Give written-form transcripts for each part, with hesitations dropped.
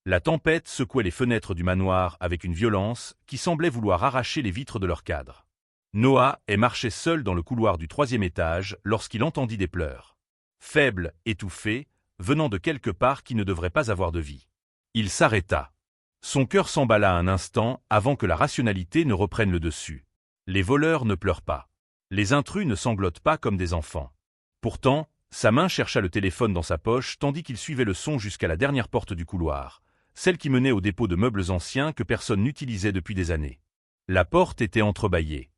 La tempête secouait les fenêtres du manoir avec une violence qui semblait vouloir arracher les vitres de leur cadre. Noah marchait seul dans le couloir du 3e étage lorsqu'il entendit des pleurs. Faibles, étouffés, venant de quelque part qui ne devrait pas avoir de vie. Il s'arrêta. Son cœur s'emballa un instant avant que la rationalité ne reprenne le dessus. Les voleurs ne pleurent pas. Les intrus ne sanglotent pas comme des enfants. Pourtant, sa main chercha le téléphone dans sa poche tandis qu'il suivait le son jusqu'à la dernière porte du couloir, celle qui menait au dépôt de meubles anciens que personne n'utilisait depuis des années. La porte était entrebâillée.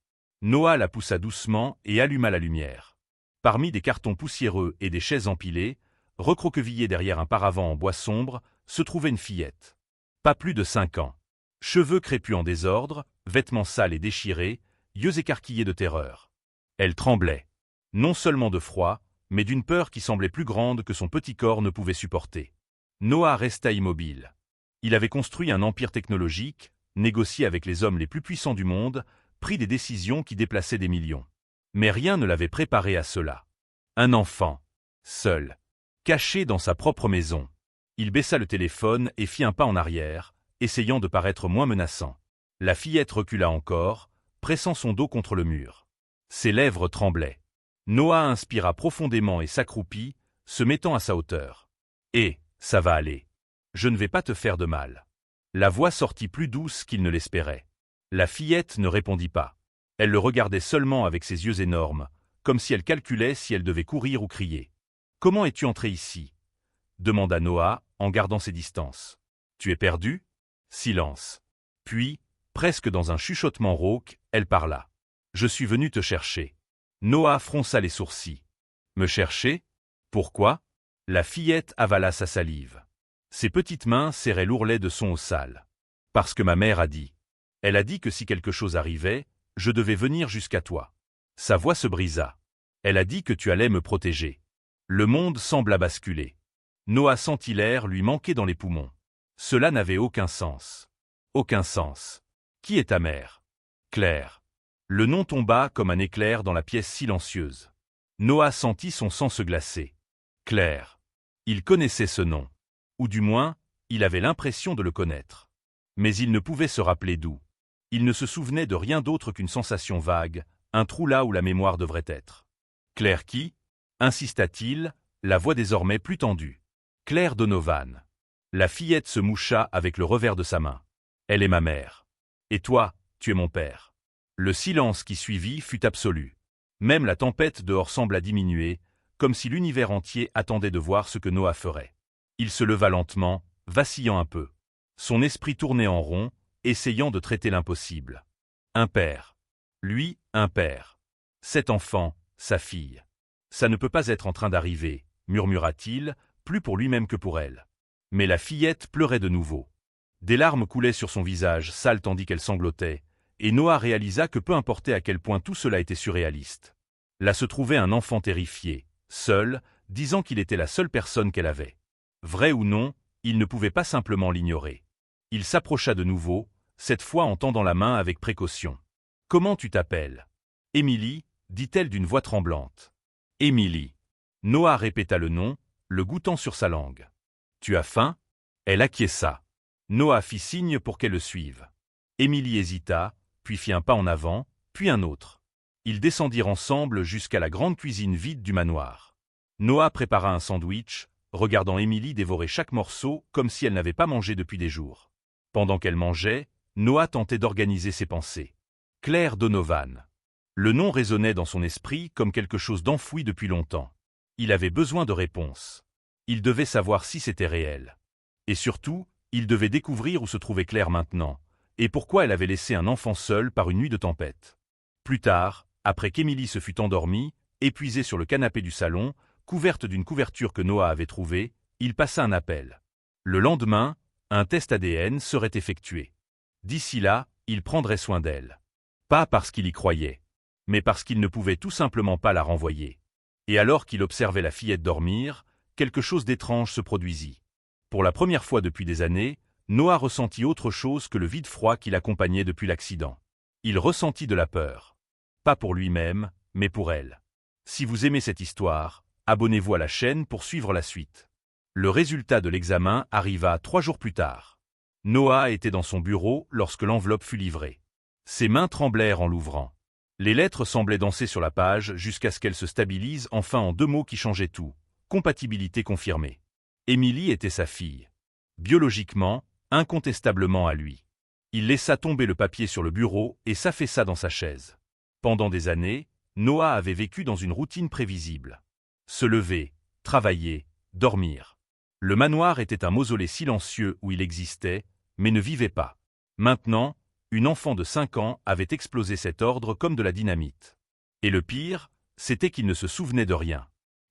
Noah la poussa doucement et alluma la lumière. Parmi des cartons poussiéreux et des chaises empilées, recroquevillées derrière un paravent en bois sombre, se trouvait une fillette. Pas plus de 5 ans. Cheveux crépus en désordre, vêtements sales et déchirés, yeux écarquillés de terreur. Elle tremblait. Non seulement de froid, mais d'une peur qui semblait plus grande que son petit corps ne pouvait supporter. Noah resta immobile. Il avait construit un empire technologique, négocié avec les hommes les plus puissants du monde, pris des décisions qui déplaçaient des millions. Mais rien ne l'avait préparé à cela. Un enfant, seul, caché dans sa propre maison. Il baissa le téléphone et fit un pas en arrière, essayant de paraître moins menaçant. La fillette recula encore, pressant son dos contre le mur. Ses lèvres tremblaient. Noah inspira profondément et s'accroupit, se mettant à sa hauteur. « Ça va aller. Je ne vais pas te faire de mal. » La voix sortit plus douce qu'il ne l'espérait. La fillette ne répondit pas. Elle le regardait seulement avec ses yeux énormes, comme si elle calculait si elle devait courir ou crier. « Comment es-tu entré ici ?» demanda Noah, en gardant ses distances. « Tu es perdu ?» Silence. Puis, presque dans un chuchotement rauque, elle parla. « Je suis venu te chercher. » Noah fronça les sourcils. « Me chercher ? Pourquoi ?» La fillette avala sa salive. Ses petites mains serraient l'ourlet de son au sale. « Parce que ma mère a dit. Elle a dit que si quelque chose arrivait, je devais venir jusqu'à toi. » Sa voix se brisa. « Elle a dit que tu allais me protéger. » Le monde sembla basculer. Noah sentit l'air lui manquer dans les poumons. Cela n'avait aucun sens. Aucun sens. Qui est ta mère ? Claire. Le nom tomba comme un éclair dans la pièce silencieuse. Noah sentit son sang se glacer. Claire. Il connaissait ce nom. Ou du moins, il avait l'impression de le connaître. Mais il ne pouvait se rappeler d'où. Il ne se souvenait de rien d'autre qu'une sensation vague, un trou là où la mémoire devrait être. Claire qui ? Insista-t-il, la voix désormais plus tendue. Claire Donovan. La fillette se moucha avec le revers de sa main. Elle est ma mère. Et toi, tu es mon père. Le silence qui suivit fut absolu. Même la tempête dehors sembla diminuer, comme si l'univers entier attendait de voir ce que Noah ferait. Il se leva lentement, vacillant un peu. Son esprit tournait en rond, essayant de traiter l'impossible. Un père. Lui, un père. Cet enfant, sa fille. Ça ne peut pas être en train d'arriver, murmura-t-il, plus pour lui-même que pour elle. Mais la fillette pleurait de nouveau. Des larmes coulaient sur son visage, sale tandis qu'elle sanglotait, et Noah réalisa que peu importait à quel point tout cela était surréaliste. Là se trouvait un enfant terrifié, seul, disant qu'il était la seule personne qu'elle avait. Vrai ou non, il ne pouvait pas simplement l'ignorer. Il s'approcha de nouveau, cette fois en tendant la main avec précaution. « Comment tu t'appelles » ? « Émilie, dit-elle d'une voix tremblante. « Émilie. » Noah répéta le nom, le goûtant sur sa langue. « Tu as faim » Elle acquiesça. Noah fit signe pour qu'elle le suive. Émilie hésita, puis fit un pas en avant, puis un autre. Ils descendirent ensemble jusqu'à la grande cuisine vide du manoir. Noah prépara un sandwich, regardant Émilie dévorer chaque morceau comme si elle n'avait pas mangé depuis des jours. Pendant qu'elle mangeait, Noah tentait d'organiser ses pensées. Claire Donovan. Le nom résonnait dans son esprit comme quelque chose d'enfoui depuis longtemps. Il avait besoin de réponses. Il devait savoir si c'était réel. Et surtout, il devait découvrir où se trouvait Claire maintenant, et pourquoi elle avait laissé un enfant seul par une nuit de tempête. Plus tard, après qu'Émilie se fut endormie, épuisée sur le canapé du salon, couverte d'une couverture que Noah avait trouvée, il passa un appel. Le lendemain, un test ADN serait effectué. D'ici là, il prendrait soin d'elle. Pas parce qu'il y croyait, mais parce qu'il ne pouvait tout simplement pas la renvoyer. Et alors qu'il observait la fillette dormir, quelque chose d'étrange se produisit. Pour la première fois depuis des années, Noah ressentit autre chose que le vide froid qui l'accompagnait depuis l'accident. Il ressentit de la peur. Pas pour lui-même, mais pour elle. Si vous aimez cette histoire, abonnez-vous à la chaîne pour suivre la suite. Le résultat de l'examen arriva 3 jours plus tard. Noah était dans son bureau lorsque l'enveloppe fut livrée. Ses mains tremblèrent en l'ouvrant. Les lettres semblaient danser sur la page jusqu'à ce qu'elles se stabilisent enfin en 2 mots qui changeaient tout. Compatibilité confirmée. Émilie était sa fille. Biologiquement, incontestablement à lui. Il laissa tomber le papier sur le bureau et s'affaissa dans sa chaise. Pendant des années, Noah avait vécu dans une routine prévisible. Se lever, travailler, dormir. Le manoir était un mausolée silencieux où il existait, mais ne vivait pas. Maintenant, une enfant de 5 ans avait explosé cet ordre comme de la dynamite. Et le pire, c'était qu'il ne se souvenait de rien.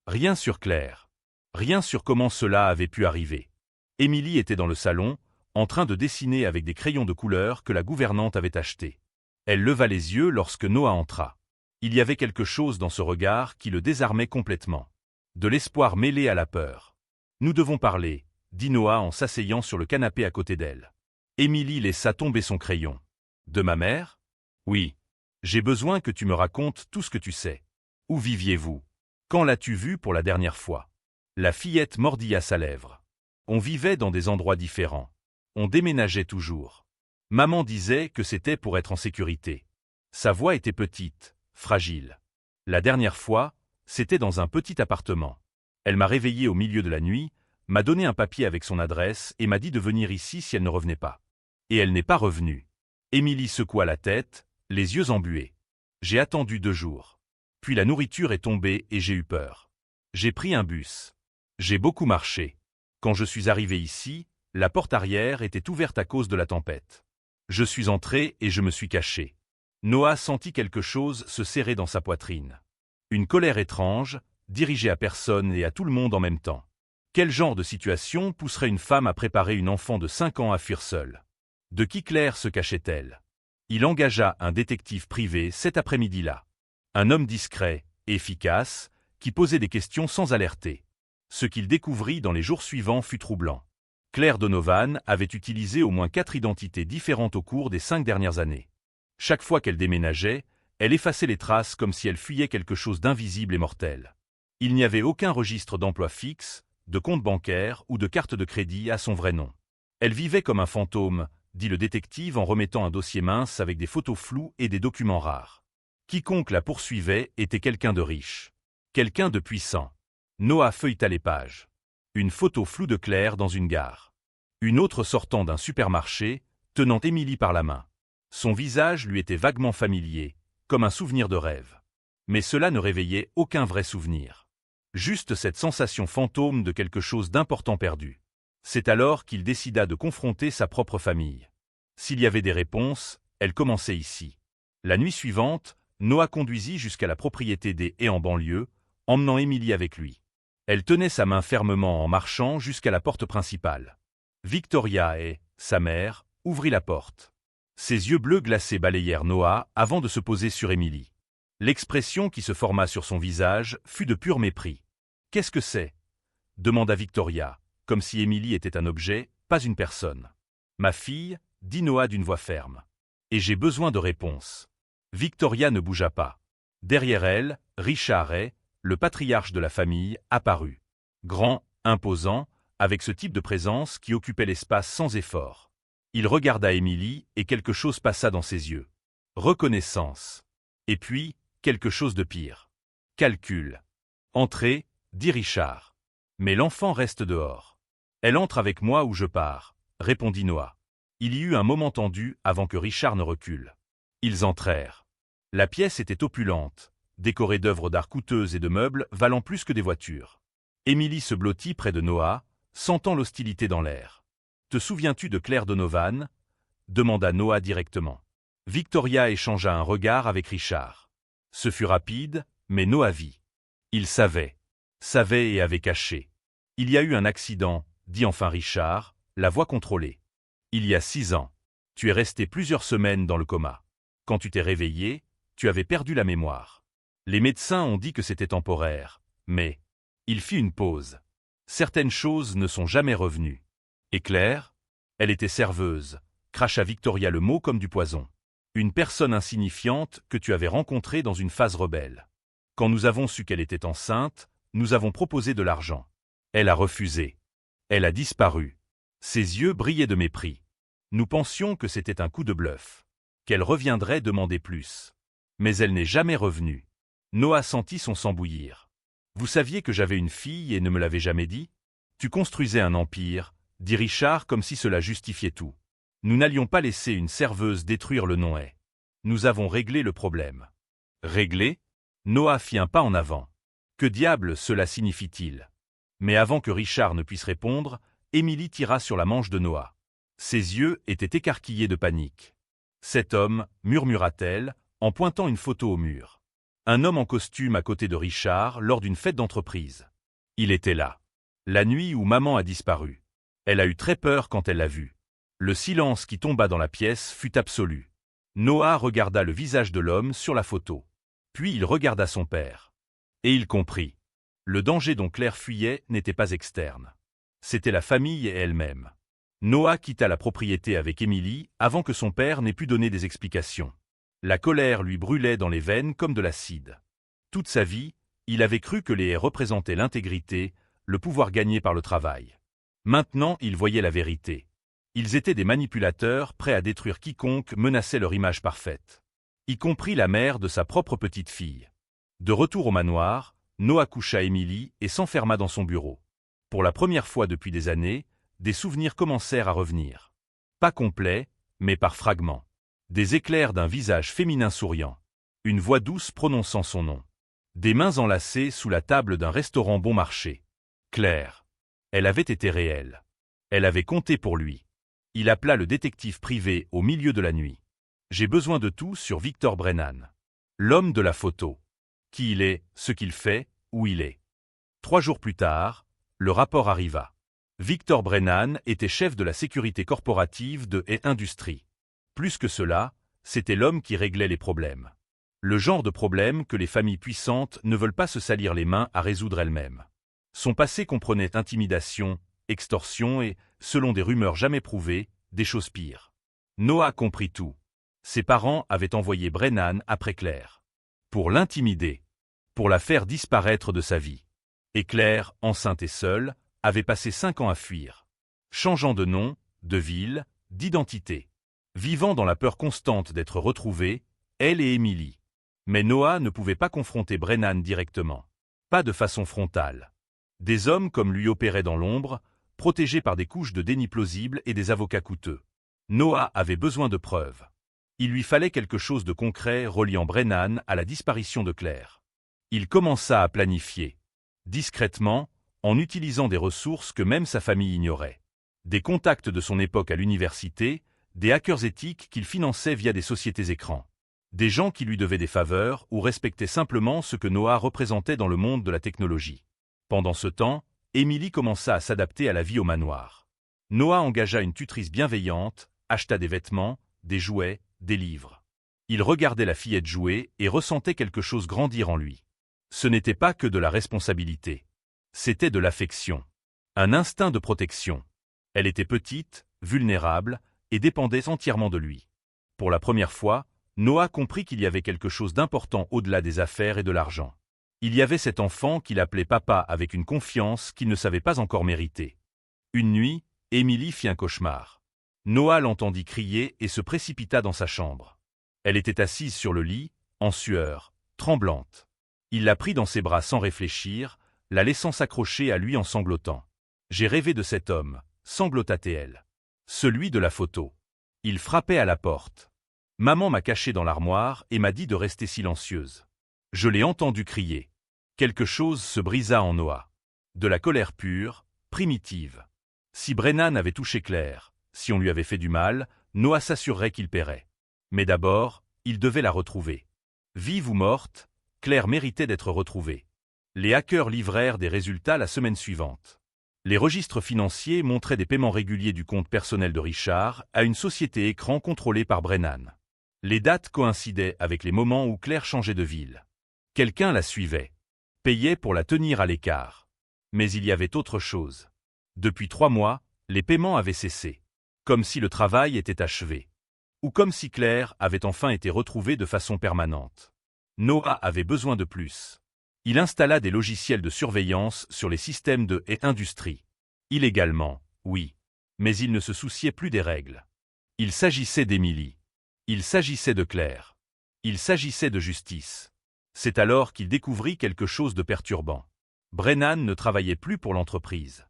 Rien sur Claire. Rien sur comment cela avait pu arriver. Émilie était dans le salon, en train de dessiner avec des crayons de couleur que la gouvernante avait achetés. Elle leva les yeux lorsque Noah entra. Il y avait quelque chose dans ce regard qui le désarmait complètement. De l'espoir mêlé à la peur. « Nous devons parler », dit Noah en s'asseyant sur le canapé à côté d'elle. Émilie laissa tomber son crayon. « De ma mère ? Oui. J'ai besoin que tu me racontes tout ce que tu sais. Où viviez-vous ? Quand l'as-tu vue pour la dernière fois ? » La fillette mordilla sa lèvre. On vivait dans des endroits différents. On déménageait toujours. Maman disait que c'était pour être en sécurité. Sa voix était petite, fragile. La dernière fois, c'était dans un petit appartement. Elle m'a réveillé au milieu de la nuit, m'a donné un papier avec son adresse et m'a dit de venir ici si elle ne revenait pas. Et elle n'est pas revenue. Émilie secoua la tête, les yeux embués. J'ai attendu 2 jours. Puis la nourriture est tombée et j'ai eu peur. J'ai pris un bus. J'ai beaucoup marché. Quand je suis arrivé ici, la porte arrière était ouverte à cause de la tempête. Je suis entré et je me suis caché. Noah sentit quelque chose se serrer dans sa poitrine. Une colère étrange, dirigée à personne et à tout le monde en même temps. Quel genre de situation pousserait une femme à préparer une enfant de 5 ans à fuir seule ? De qui Claire se cachait-elle ? Il engagea un détective privé cet après-midi-là. Un homme discret, efficace, qui posait des questions sans alerter. Ce qu'il découvrit dans les jours suivants fut troublant. Claire Donovan avait utilisé au moins 4 identités différentes au cours des 5 dernières années. Chaque fois qu'elle déménageait, elle effaçait les traces comme si elle fuyait quelque chose d'invisible et mortel. Il n'y avait aucun registre d'emploi fixe, de compte bancaire ou de carte de crédit à son vrai nom. Elle vivait comme un fantôme, dit le détective en remettant un dossier mince avec des photos floues et des documents rares. Quiconque la poursuivait était quelqu'un de riche. Quelqu'un de puissant. Noah feuilleta les pages. Une photo floue de Claire dans une gare. Une autre sortant d'un supermarché, tenant Émilie par la main. Son visage lui était vaguement familier, comme un souvenir de rêve. Mais cela ne réveillait aucun vrai souvenir. Juste cette sensation fantôme de quelque chose d'important perdu. C'est alors qu'il décida de confronter sa propre famille. S'il y avait des réponses, elles commençaient ici. La nuit suivante, Noah conduisit jusqu'à la propriété des et en banlieue, emmenant Émilie avec lui. Elle tenait sa main fermement en marchant jusqu'à la porte principale. Victoria et, sa mère, ouvrit la porte. Ses yeux bleus glacés balayèrent Noah avant de se poser sur Émilie. L'expression qui se forma sur son visage fut de pur mépris. « Qu'est-ce que c'est » demanda Victoria, comme si Émilie était un objet, pas une personne. « Ma fille » dit Noah d'une voix ferme. « Et j'ai besoin de réponses. » Victoria ne bougea pas. Derrière elle, Richard et, le patriarche de la famille, apparut. Grand, imposant, avec ce type de présence qui occupait l'espace sans effort. Il regarda Émilie et quelque chose passa dans ses yeux. Reconnaissance. Et puis, quelque chose de pire. Calcul. Entrez, dit Richard. Mais l'enfant reste dehors. Elle entre avec moi ou je pars, répondit Noah. Il y eut un moment tendu avant que Richard ne recule. Ils entrèrent. La pièce était opulente, décorée d'œuvres d'art coûteuses et de meubles valant plus que des voitures. Émilie se blottit près de Noah, sentant l'hostilité dans l'air. « Te souviens-tu de Claire Donovan » demanda Noah directement. Victoria échangea un regard avec Richard. Ce fut rapide, mais Noah vit. Il savait et avait caché. « Il y a eu un accident » dit enfin Richard, la voix contrôlée. « Il y a 6 ans. Tu es resté plusieurs semaines dans le coma. Quand tu t'es réveillé, tu avais perdu la mémoire. Les médecins ont dit que c'était temporaire, mais… » Il fit une pause. Certaines choses ne sont jamais revenues. Et Claire ? Elle était serveuse, cracha Victoria le mot comme du poison. Une personne insignifiante que tu avais rencontrée dans une phase rebelle. Quand nous avons su qu'elle était enceinte, nous avons proposé de l'argent. Elle a refusé. Elle a disparu. Ses yeux brillaient de mépris. Nous pensions que c'était un coup de bluff. Qu'elle reviendrait demander plus. Mais elle n'est jamais revenue. Noah sentit son sang bouillir. Vous saviez que j'avais une fille et ne me l'avez jamais dit? Tu construisais un empire, dit Richard comme si cela justifiait tout. Nous n'allions pas laisser une serveuse détruire le Noé. Nous avons réglé le problème. Réglé? Noah fit un pas en avant. Que diable cela signifie-t-il? Mais avant que Richard ne puisse répondre, Émilie tira sur la manche de Noah. Ses yeux étaient écarquillés de panique. Cet homme, murmura-t-elle, en pointant une photo au mur. Un homme en costume à côté de Richard lors d'une fête d'entreprise. Il était là. La nuit où maman a disparu. Elle a eu très peur quand elle l'a vu. Le silence qui tomba dans la pièce fut absolu. Noah regarda le visage de l'homme sur la photo. Puis il regarda son père. Et il comprit. Le danger dont Claire fuyait n'était pas externe. C'était la famille et elle-même. Noah quitta la propriété avec Émilie avant que son père n'ait pu donner des explications. La colère lui brûlait dans les veines comme de l'acide. Toute sa vie, il avait cru que les haies représentaient l'intégrité, le pouvoir gagné par le travail. Maintenant, il voyait la vérité. Ils étaient des manipulateurs prêts à détruire quiconque menaçait leur image parfaite. Y compris la mère de sa propre petite-fille. De retour au manoir, Noah coucha Émilie et s'enferma dans son bureau. Pour la première fois depuis des années, des souvenirs commencèrent à revenir. Pas complets, mais par fragments. Des éclairs d'un visage féminin souriant. Une voix douce prononçant son nom. Des mains enlacées sous la table d'un restaurant bon marché. Claire. Elle avait été réelle. Elle avait compté pour lui. Il appela le détective privé au milieu de la nuit. J'ai besoin de tout sur Victor Brennan. L'homme de la photo. Qui il est, ce qu'il fait, où il est. 3 jours plus tard, le rapport arriva. Victor Brennan était chef de la sécurité corporative de Hay Industries. Plus que cela, c'était l'homme qui réglait les problèmes. Le genre de problème que les familles puissantes ne veulent pas se salir les mains à résoudre elles-mêmes. Son passé comprenait intimidation, extorsion et, selon des rumeurs jamais prouvées, des choses pires. Noah comprit tout. Ses parents avaient envoyé Brennan après Claire. Pour l'intimider. Pour la faire disparaître de sa vie. Et Claire, enceinte et seule, avait passé 5 ans à fuir. Changeant de nom, de ville, d'identité. Vivant dans la peur constante d'être retrouvée, elle et Émilie. Mais Noah ne pouvait pas confronter Brennan directement. Pas de façon frontale. Des hommes comme lui opéraient dans l'ombre, protégés par des couches de déni plausibles et des avocats coûteux. Noah avait besoin de preuves. Il lui fallait quelque chose de concret reliant Brennan à la disparition de Claire. Il commença à planifier. Discrètement, en utilisant des ressources que même sa famille ignorait. Des contacts de son époque à l'université, des hackers éthiques qu'il finançait via des sociétés écrans. Des gens qui lui devaient des faveurs ou respectaient simplement ce que Noah représentait dans le monde de la technologie. Pendant ce temps, Émilie commença à s'adapter à la vie au manoir. Noah engagea une tutrice bienveillante, acheta des vêtements, des jouets, des livres. Il regardait la fillette jouer et ressentait quelque chose grandir en lui. Ce n'était pas que de la responsabilité. C'était de l'affection. Un instinct de protection. Elle était petite, vulnérable, et dépendait entièrement de lui. Pour la première fois, Noah comprit qu'il y avait quelque chose d'important au-delà des affaires et de l'argent. Il y avait cet enfant qu'il appelait papa avec une confiance qu'il ne savait pas encore mériter. Une nuit, Émilie fit un cauchemar. Noah l'entendit crier et se précipita dans sa chambre. Elle était assise sur le lit, en sueur, tremblante. Il la prit dans ses bras sans réfléchir, la laissant s'accrocher à lui en sanglotant. « J'ai rêvé de cet homme », sanglota-t-elle. Celui de la photo. Il frappait à la porte. Maman m'a cachée dans l'armoire et m'a dit de rester silencieuse. Je l'ai entendu crier. Quelque chose se brisa en Noah. De la colère pure, primitive. Si Brennan avait touché Claire, si on lui avait fait du mal, Noah s'assurerait qu'il paierait. Mais d'abord, il devait la retrouver. Vive ou morte, Claire méritait d'être retrouvée. Les hackers livrèrent des résultats la semaine suivante. Les registres financiers montraient des paiements réguliers du compte personnel de Richard à une société écran contrôlée par Brennan. Les dates coïncidaient avec les moments où Claire changeait de ville. Quelqu'un la suivait, payait pour la tenir à l'écart. Mais il y avait autre chose. Depuis 3 mois, les paiements avaient cessé. Comme si le travail était achevé. Ou comme si Claire avait enfin été retrouvée de façon permanente. Noah avait besoin de plus. Il installa des logiciels de surveillance sur les systèmes de Hay Industries. Illégalement, oui. Mais il ne se souciait plus des règles. Il s'agissait d'Émilie. Il s'agissait de Claire. Il s'agissait de justice. C'est alors qu'il découvrit quelque chose de perturbant. Brennan ne travaillait plus pour l'entreprise.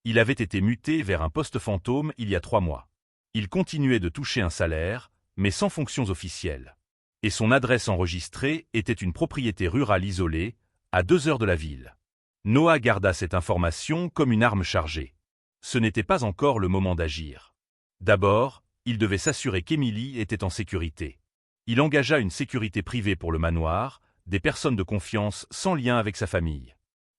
Il avait été muté vers un poste fantôme il y a 3 mois. Il continuait de toucher un salaire, mais sans fonctions officielles. Et son adresse enregistrée était une propriété rurale isolée, à 2 heures de la ville. Noah garda cette information comme une arme chargée. Ce n'était pas encore le moment d'agir. D'abord, il devait s'assurer qu'Émilie était en sécurité. Il engagea une sécurité privée pour le manoir, des personnes de confiance sans lien avec sa famille.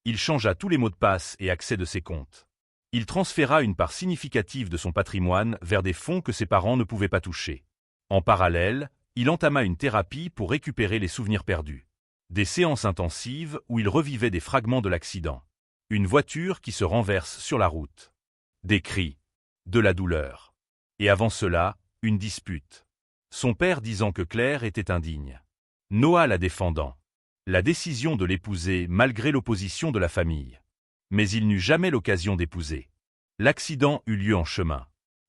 Il changea tous les mots de passe et accès de ses comptes. Il transféra une part significative de son patrimoine vers des fonds que ses parents ne pouvaient pas toucher. En parallèle, il entama une thérapie pour récupérer les souvenirs perdus. Des séances intensives où il revivait des fragments de l'accident. Une voiture qui se renverse sur la route. Des cris. De la douleur. Et avant cela, une dispute. Son père disant que Claire était indigne. Noah la défendant. La décision de l'épouser malgré l'opposition de la famille. Mais il n'eut jamais l'occasion d'épouser. L'accident eut lieu en chemin.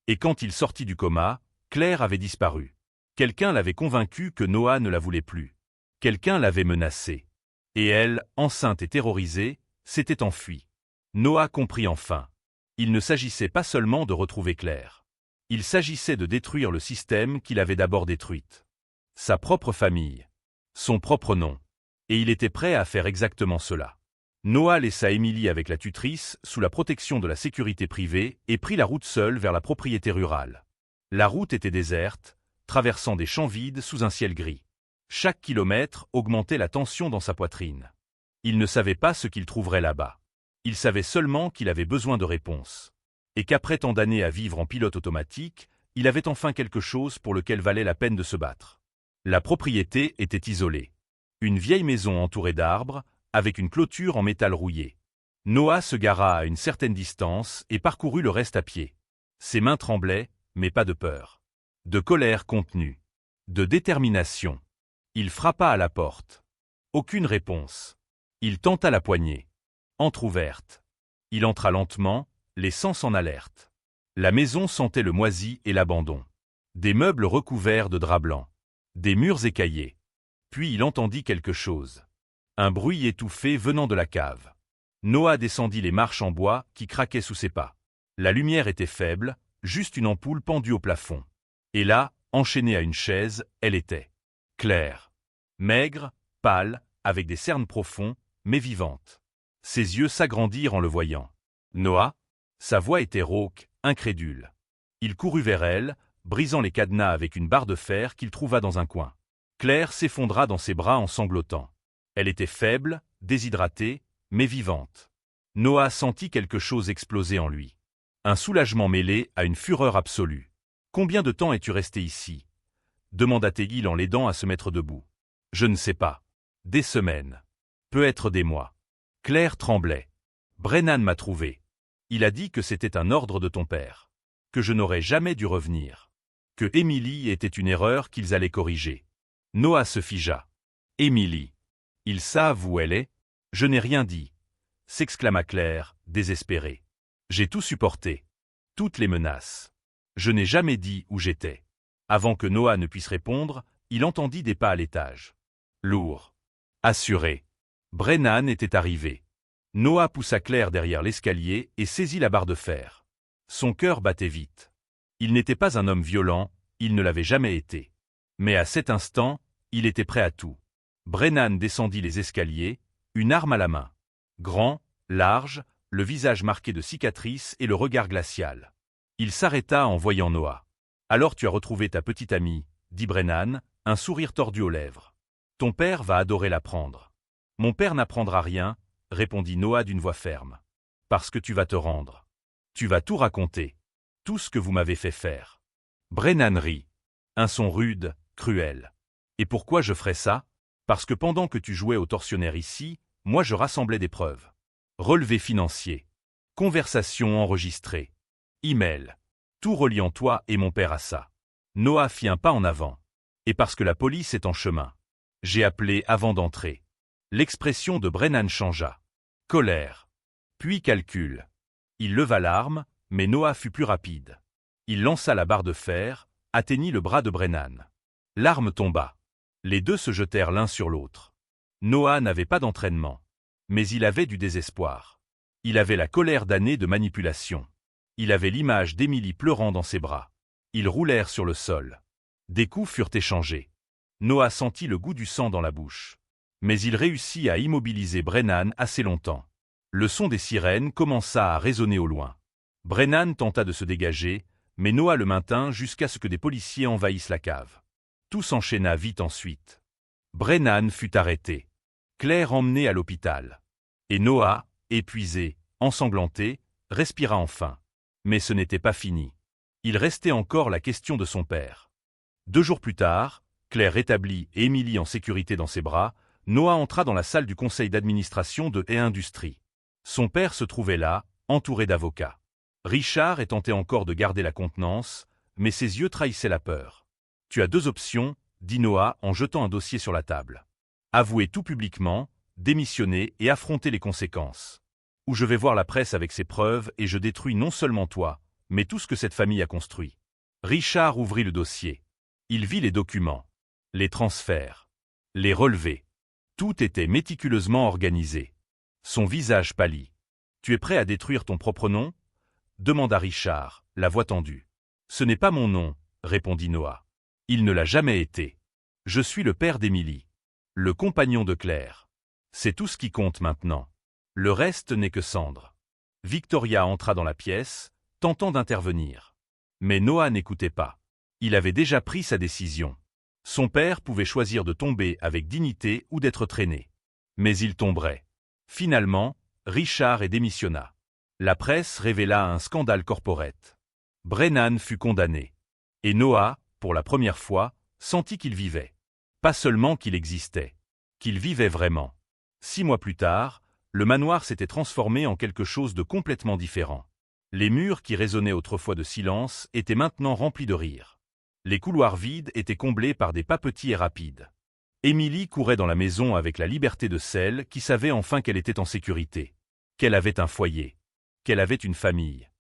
Et quand il sortit du coma, Claire avait disparu. Quelqu'un l'avait convaincu que Noah ne la voulait plus. Quelqu'un l'avait menacée. Et elle, enceinte et terrorisée, s'était enfuie. Noah comprit enfin. Il ne s'agissait pas seulement de retrouver Claire. Il s'agissait de détruire le système qu'il avait d'abord détruite. Sa propre famille. Son propre nom. Et il était prêt à faire exactement cela. Noah laissa Émilie avec la tutrice sous la protection de la sécurité privée et prit la route seule vers la propriété rurale. La route était déserte, traversant des champs vides sous un ciel gris. Chaque kilomètre augmentait la tension dans sa poitrine. Il ne savait pas ce qu'il trouverait là-bas. Il savait seulement qu'il avait besoin de réponses. Et qu'après tant d'années à vivre en pilote automatique, il avait enfin quelque chose pour lequel valait la peine de se battre. La propriété était isolée. Une vieille maison entourée d'arbres, avec une clôture en métal rouillé. Noah se gara à une certaine distance et parcourut le reste à pied. Ses mains tremblaient, mais pas de peur. De colère contenue. De détermination. Il frappa à la porte. Aucune réponse. Il tenta la poignée. Entr'ouverte. Il entra lentement, les sens en alerte. La maison sentait le moisi et l'abandon. Des meubles recouverts de drap blanc. Des murs écaillés. Puis il entendit quelque chose. Un bruit étouffé venant de la cave. Noah descendit les marches en bois qui craquaient sous ses pas. La lumière était faible, juste une ampoule pendue au plafond. Et là, enchaînée à une chaise, elle était. Claire. Maigre, pâle, avec des cernes profonds, mais vivante. Ses yeux s'agrandirent en le voyant. Noah? Sa voix était rauque, incrédule. Il courut vers elle, brisant les cadenas avec une barre de fer qu'il trouva dans un coin. Claire s'effondra dans ses bras en sanglotant. Elle était faible, déshydratée, mais vivante. Noah sentit quelque chose exploser en lui. Un soulagement mêlé à une fureur absolue. « Combien de temps es-tu resté ici » demanda Tegil en l'aidant à se mettre debout. « Je ne sais pas. Des semaines. Peut-être des mois. » Claire tremblait. « Brennan m'a trouvé. Il a dit que c'était un ordre de ton père. Que je n'aurais jamais dû revenir. Que Émilie était une erreur qu'ils allaient corriger. » Noah se figea. « Émilie. Ils savent où elle est ?» « Je n'ai rien dit, » s'exclama Claire, désespérée. « J'ai tout supporté. Toutes les menaces. Je n'ai jamais dit où j'étais. » Avant que Noah ne puisse répondre, il entendit des pas à l'étage. Lourd. Assuré. Brennan était arrivé. Noah poussa Claire derrière l'escalier et saisit la barre de fer. Son cœur battait vite. Il n'était pas un homme violent, il ne l'avait jamais été. Mais à cet instant, il était prêt à tout. Brennan descendit les escaliers, une arme à la main. Grand, large, le visage marqué de cicatrices et le regard glacial. Il s'arrêta en voyant Noah. « Alors tu as retrouvé ta petite amie, » dit Brennan, un sourire tordu aux lèvres. « Ton père va adorer l'apprendre. »« Mon père n'apprendra rien, » répondit Noah d'une voix ferme. « Parce que tu vas te rendre. Tu vas tout raconter. Tout ce que vous m'avez fait faire. » Brennan rit. Un son rude, cruel. « Et pourquoi je ferais ça ? Parce que pendant que tu jouais au tortionnaire ici, moi je rassemblais des preuves. Relevés financiers. Conversations enregistrées. Email. Tout reliant toi et mon père à ça. » Noah fit un pas en avant. « Et parce que la police est en chemin. J'ai appelé avant d'entrer. » L'expression de Brennan changea. Colère. Puis calcul. Il leva l'arme, mais Noah fut plus rapide. Il lança la barre de fer, atteignit le bras de Brennan. L'arme tomba. Les deux se jetèrent l'un sur l'autre. Noah n'avait pas d'entraînement. Mais il avait du désespoir. Il avait la colère d'années de manipulation. Il avait l'image d'Emily pleurant dans ses bras. Ils roulèrent sur le sol. Des coups furent échangés. Noah sentit le goût du sang dans la bouche. Mais il réussit à immobiliser Brennan assez longtemps. Le son des sirènes commença à résonner au loin. Brennan tenta de se dégager, mais Noah le maintint jusqu'à ce que des policiers envahissent la cave. Tout s'enchaîna vite ensuite. Brennan fut arrêté. Claire emmenée à l'hôpital. Et Noah, épuisé, ensanglanté, respira enfin. Mais ce n'était pas fini. Il restait encore la question de son père. 2 jours plus tard, Claire rétablie et Emily en sécurité dans ses bras, Noah entra dans la salle du conseil d'administration de E Industries. Son père se trouvait là, entouré d'avocats. Richard tentait encore de garder la contenance, mais ses yeux trahissaient la peur. « Tu as 2 options, dit Noah en jetant un dossier sur la table. Avouer tout publiquement, démissionner et affronter les conséquences. Ou je vais voir la presse avec ses preuves et je détruis non seulement toi, mais tout ce que cette famille a construit. » Richard ouvrit le dossier. Il vit les documents, les transferts, les relevés. Tout était méticuleusement organisé. Son visage pâlit. « Tu es prêt à détruire ton propre nom ?» demanda Richard, la voix tendue. « Ce n'est pas mon nom, » répondit Noah. « Il ne l'a jamais été. Je suis le père d'Emily, le compagnon de Claire. C'est tout ce qui compte maintenant. Le reste n'est que cendre. » Victoria entra dans la pièce, tentant d'intervenir. Mais Noah n'écoutait pas. Il avait déjà pris sa décision. Son père pouvait choisir de tomber avec dignité ou d'être traîné. Mais il tomberait. Finalement, Richard démissionna. La presse révéla un scandale corporate. Brennan fut condamné. Et Noah, pour la première fois, sentit qu'il vivait. Pas seulement qu'il existait. Qu'il vivait vraiment. 6 mois plus tard, le manoir s'était transformé en quelque chose de complètement différent. Les murs qui résonnaient autrefois de silence étaient maintenant remplis de rire. Les couloirs vides étaient comblés par des pas petits et rapides. Emily courait dans la maison avec la liberté de celle qui savait enfin qu'elle était en sécurité, qu'elle avait un foyer, qu'elle avait une famille.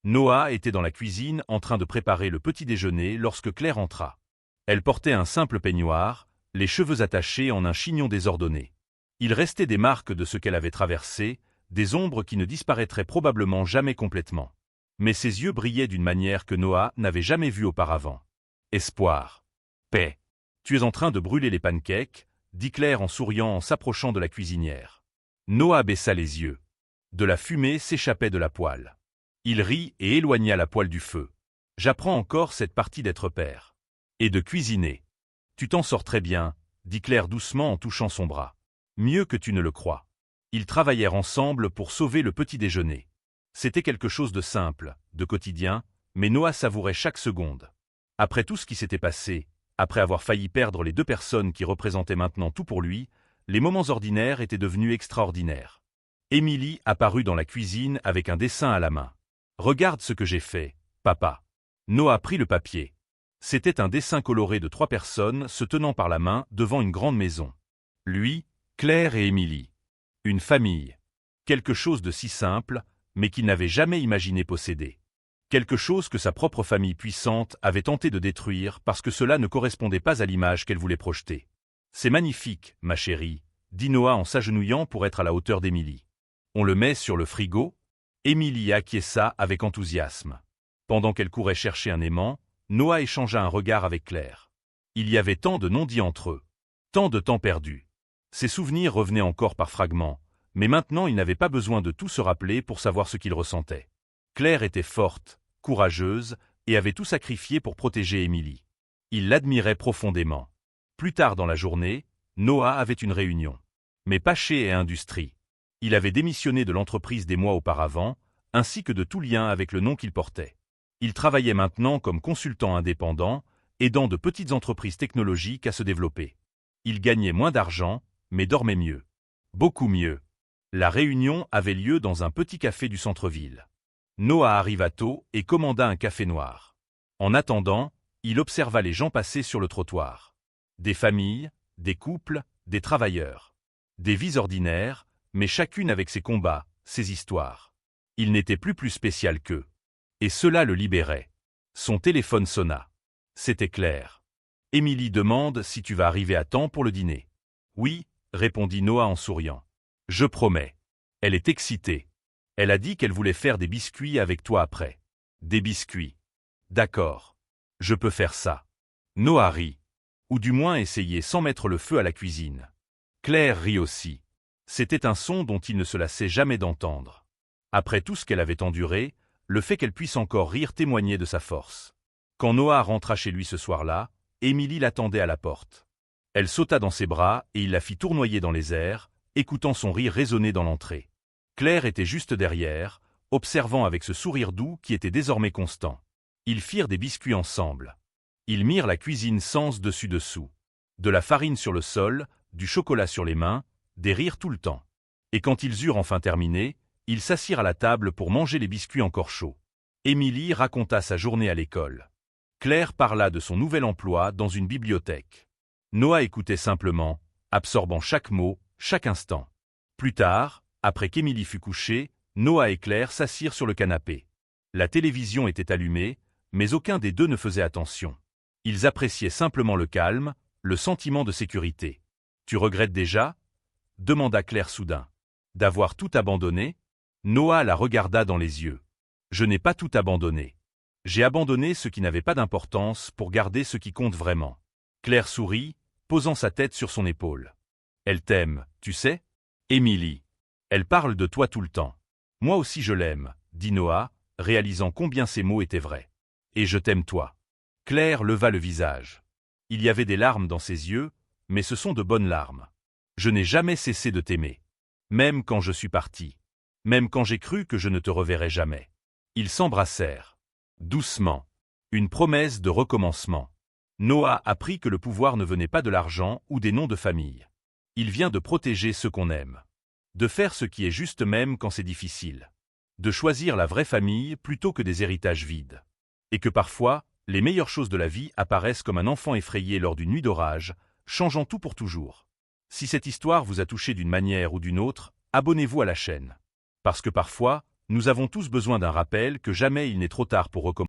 Noah était dans la cuisine en train de préparer le petit déjeuner lorsque Claire entra. Elle portait un simple peignoir, les cheveux attachés en un chignon désordonné. Il restait des marques de ce qu'elle avait traversé, des ombres qui ne disparaîtraient probablement jamais complètement. Mais ses yeux brillaient d'une manière que Noah n'avait jamais vue auparavant. Espoir. Paix. Tu es en train de brûler les pancakes, dit Claire en souriant en s'approchant de la cuisinière. Noah baissa les yeux. De la fumée s'échappait de la poêle. Il rit et éloigna la poêle du feu. J'apprends encore cette partie d'être père. Et de cuisiner. Tu t'en sors très bien, dit Claire doucement en touchant son bras. Mieux que tu ne le crois. Ils travaillèrent ensemble pour sauver le petit déjeuner. C'était quelque chose de simple, de quotidien, mais Noah savourait chaque seconde. Après tout ce qui s'était passé, après avoir failli perdre les 2 personnes qui représentaient maintenant tout pour lui, les moments ordinaires étaient devenus extraordinaires. Emily apparut dans la cuisine avec un dessin à la main. « Regarde ce que j'ai fait, papa. » Noah prit le papier. C'était un dessin coloré de 3 personnes se tenant par la main devant une grande maison. Lui, Claire et Emily. Une famille. Quelque chose de si simple, mais qu'il n'avait jamais imaginé posséder. Quelque chose que sa propre famille puissante avait tenté de détruire parce que cela ne correspondait pas à l'image qu'elle voulait projeter. « C'est magnifique, ma chérie, » dit Noah en s'agenouillant pour être à la hauteur d'Emily. « On le met sur le frigo ?» Emily acquiesça avec enthousiasme. Pendant qu'elle courait chercher un aimant, Noah échangea un regard avec Claire. Il y avait tant de non-dits entre eux. Tant de temps perdu. Ses souvenirs revenaient encore par fragments, mais maintenant il n'avait pas besoin de tout se rappeler pour savoir ce qu'il ressentait. Claire était forte, courageuse, et avait tout sacrifié pour protéger Emily. Il l'admirait profondément. Plus tard dans la journée, Noah avait une réunion. Mais pas chez E Industries. Il avait démissionné de l'entreprise des mois auparavant, ainsi que de tout lien avec le nom qu'il portait. Il travaillait maintenant comme consultant indépendant, aidant de petites entreprises technologiques à se développer. Il gagnait moins d'argent, mais dormait mieux. Beaucoup mieux. La réunion avait lieu dans un petit café du centre-ville. Noah arriva tôt et commanda un café noir. En attendant, il observa les gens passer sur le trottoir. Des familles, des couples, des travailleurs. Des vies ordinaires, mais chacune avec ses combats, ses histoires. Il n'était plus spécial qu'eux. Et cela le libérait. Son téléphone sonna. C'était Claire. Émilie demande si tu vas arriver à temps pour le dîner. Oui, répondit Noah en souriant. Je promets. Elle est excitée. Elle a dit qu'elle voulait faire des biscuits avec toi après. Des biscuits. D'accord. Je peux faire ça. Noah rit. Ou du moins essayer sans mettre le feu à la cuisine. Claire rit aussi. C'était un son dont il ne se lassait jamais d'entendre. Après tout ce qu'elle avait enduré, le fait qu'elle puisse encore rire témoignait de sa force. Quand Noah rentra chez lui ce soir-là, Émilie l'attendait à la porte. Elle sauta dans ses bras et il la fit tournoyer dans les airs, écoutant son rire résonner dans l'entrée. Claire était juste derrière, observant avec ce sourire doux qui était désormais constant. Ils firent des biscuits ensemble. Ils mirent la cuisine sens dessus-dessous. De la farine sur le sol, du chocolat sur les mains, des rires tout le temps. Et quand ils eurent enfin terminé, ils s'assirent à la table pour manger les biscuits encore chauds. Émilie raconta sa journée à l'école. Claire parla de son nouvel emploi dans une bibliothèque. Noah écoutait simplement, absorbant chaque mot, chaque instant. Plus tard, après qu'Émilie fut couchée, Noah et Claire s'assirent sur le canapé. La télévision était allumée, mais aucun des deux ne faisait attention. Ils appréciaient simplement le calme, le sentiment de sécurité. « Tu regrettes déjà ?» demanda Claire soudain. « D'avoir tout abandonné ?» Noah la regarda dans les yeux. « Je n'ai pas tout abandonné. J'ai abandonné ce qui n'avait pas d'importance pour garder ce qui compte vraiment. » Claire sourit, posant sa tête sur son épaule. « Elle t'aime, tu sais ? Émilie. Elle parle de toi tout le temps. Moi aussi je l'aime, » dit Noah, réalisant combien ces mots étaient vrais. « Et je t'aime toi. » Claire leva le visage. Il y avait des larmes dans ses yeux, mais ce sont de bonnes larmes. « Je n'ai jamais cessé de t'aimer. Même quand je suis parti. Même quand j'ai cru que je ne te reverrais jamais. » Ils s'embrassèrent. Doucement. Une promesse de recommencement. Noah apprit que le pouvoir ne venait pas de l'argent ou des noms de famille. Il vient de protéger ceux qu'on aime. De faire ce qui est juste même quand c'est difficile. De choisir la vraie famille plutôt que des héritages vides. Et que parfois, les meilleures choses de la vie apparaissent comme un enfant effrayé lors d'une nuit d'orage, changeant tout pour toujours. Si cette histoire vous a touché d'une manière ou d'une autre, abonnez-vous à la chaîne. Parce que parfois, nous avons tous besoin d'un rappel que jamais il n'est trop tard pour recommencer.